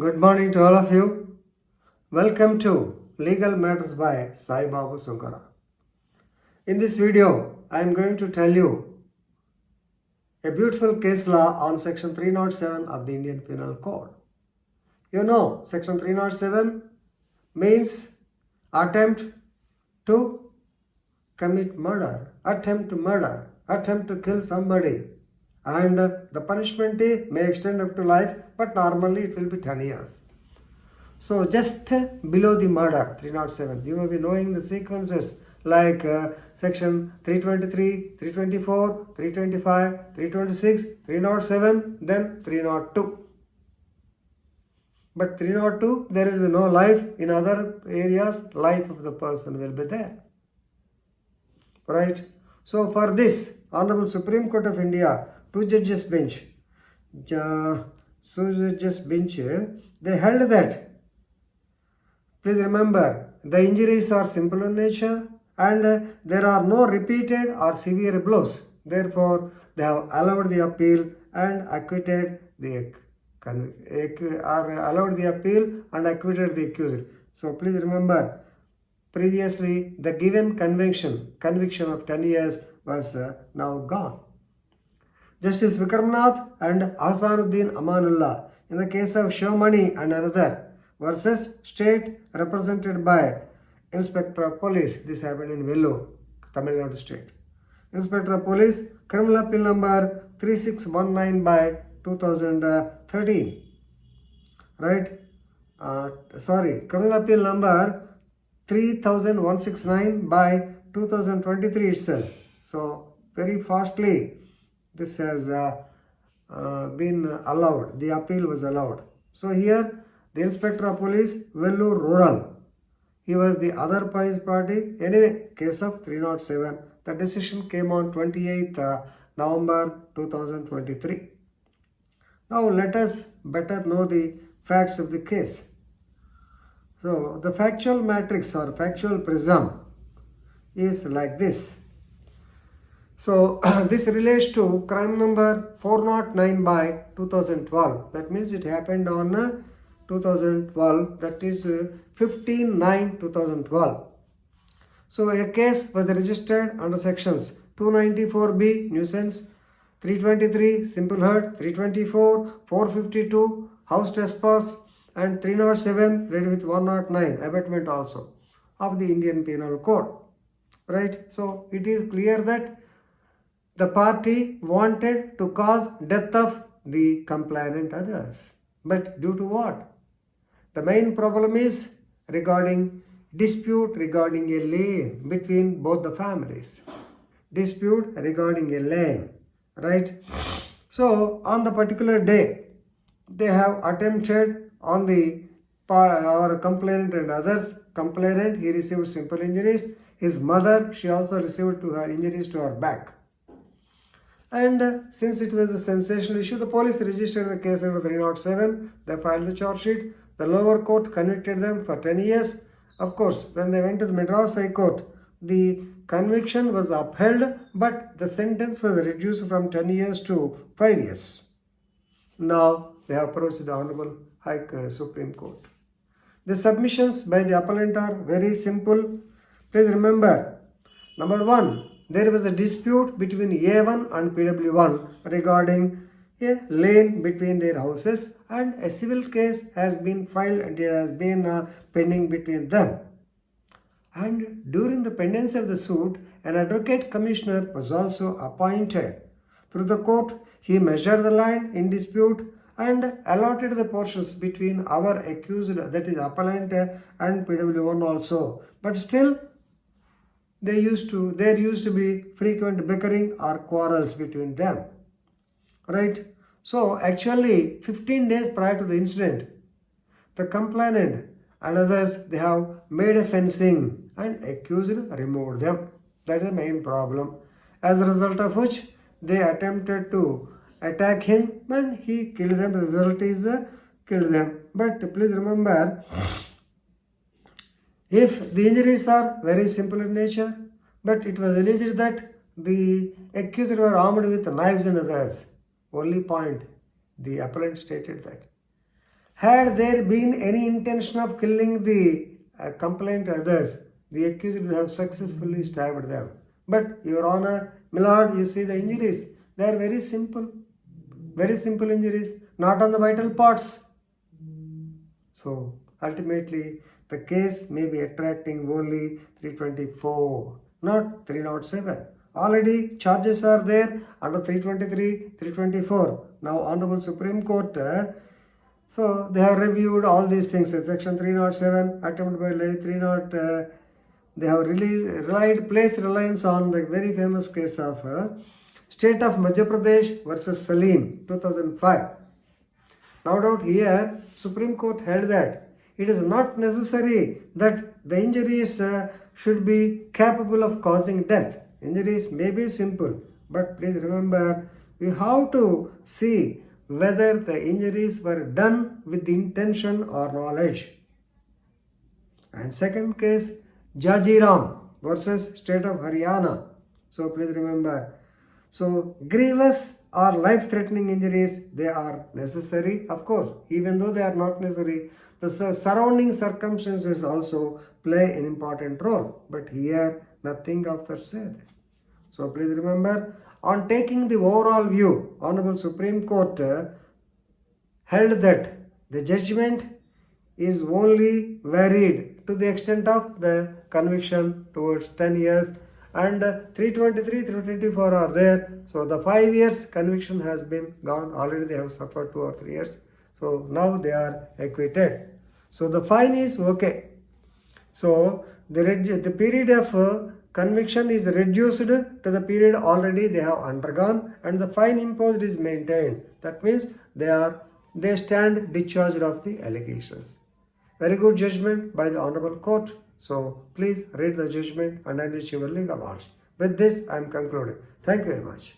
Good morning to all of you. Welcome to Legal Matters by Sai Babu Sunkara. In this video, I am going to tell you a beautiful case law on Section 307 of the Indian Penal Code. You know, Section 307 means attempt to commit murder, attempt to kill somebody, and the punishment may extend up to life, but normally it will be 10 years. So just below the murder, 307, you may be knowing the sequences like section 323, 324, 325, 326, 307, then 302. But 302, there will be no life. In other areas, life of the person will be there. Right? So for this, Honorable Supreme Court of India, two judges bench, they held that, please remember, the injuries are simple in nature and there are no repeated or severe blows. Therefore, they have allowed the appeal and acquitted the accused. So please remember, previously the given conviction of 10 years was now gone. Justice Vikramnath and Ahsanuddin Amanullah in the case of Sivamani and another versus state represented by Inspector of Police. This happened in Vellore, Tamil Nadu state. Inspector of Police, criminal appeal number 3619 by 2013. Right? Criminal appeal number 3169 by 2023 itself. So very fastly this has been allowed. The appeal was allowed. So here the Inspector of Police, Vellore Rural, he was the other party. Anyway, case of 307. The decision came on 28th November 2023. Now let us better know the facts of the case. So the factual matrix or factual prism is like this. So this relates to crime number 409 by 2012. That means it happened on 2012, that is 15/9/2012. So a case was registered under sections 294B nuisance, 323 simple hurt, 324, 452 house trespass, and 307 read with 109 abatement also of the Indian Penal Code. Right? So it is clear that the party wanted to cause death of the complainant others. But due to what? The main problem is regarding dispute regarding a lane between both the families. Dispute regarding a lane. Right? So on the particular day, they have attempted on the our complainant and others. Complainant, he received simple injuries. His mother, she also received injuries to her back. And since it was a sensational issue, the police registered the case under 307. They filed the charge sheet. The lower court convicted them for 10 years. Of course, when they went to the Madras High Court, the conviction was upheld, but the sentence was reduced from 10 years to 5 years. Now, they have approached the Honorable Supreme Court. The submissions by the appellant are very simple. Please remember, number one, there was a dispute between A1 and PW1 regarding a lane between their houses, and a civil case has been filed and it has been pending between them. And during the pendency of the suit, an advocate commissioner was also appointed. Through the court, he measured the land in dispute and allotted the portions between our accused, that is appellant, and PW1 also. But still, there used to be frequent bickering or quarrels between them. Right? So actually 15 days prior to the incident, the complainant and others, they have made a fencing and accused removed them. That is the main problem. As a result of which they attempted to attack him and he killed them. The result is killed them. But please remember, if the injuries are very simple in nature, but it was alleged that the accused were armed with knives and others. Only point, the appellant stated that. Had there been any intention of killing the complainant others, the accused would have successfully stabbed them. But, Your Honor, my lord, you see the injuries. They are very simple injuries, not on the vital parts. So, ultimately, the case may be attracting only 324, not 307. Already charges are there under 323, 324. Now, Honorable Supreme Court, so they have reviewed all these things. Section 307, attempt by lay, 30, they have placed reliance on the very famous case of State of Madhya Pradesh versus Salim, 2005. No doubt here, Supreme Court held that it is not necessary that the injuries should be capable of causing death. Injuries may be simple, but please remember, we have to see whether the injuries were done with intention or knowledge. And second case, Jajiram versus State of Haryana. So please remember, so grievous or life-threatening injuries, they are necessary, of course. Even though they are not necessary, the surrounding circumstances also play an important role. But here, nothing of that said. So please remember, on taking the overall view, Honorable Supreme Court held that the judgment is only varied to the extent of the conviction towards 10 years, and 323, 324 are there. So the 5 years conviction has been gone. Already they have suffered 2 or 3 years. So now they are acquitted. So the fine is okay. So the period of conviction is reduced to the period already they have undergone, and the fine imposed is maintained. That means they stand discharged of the allegations. Very good judgment by the Honorable Court. So please read the judgment and enrich your legal knowledge. With this, I am concluding. Thank you very much.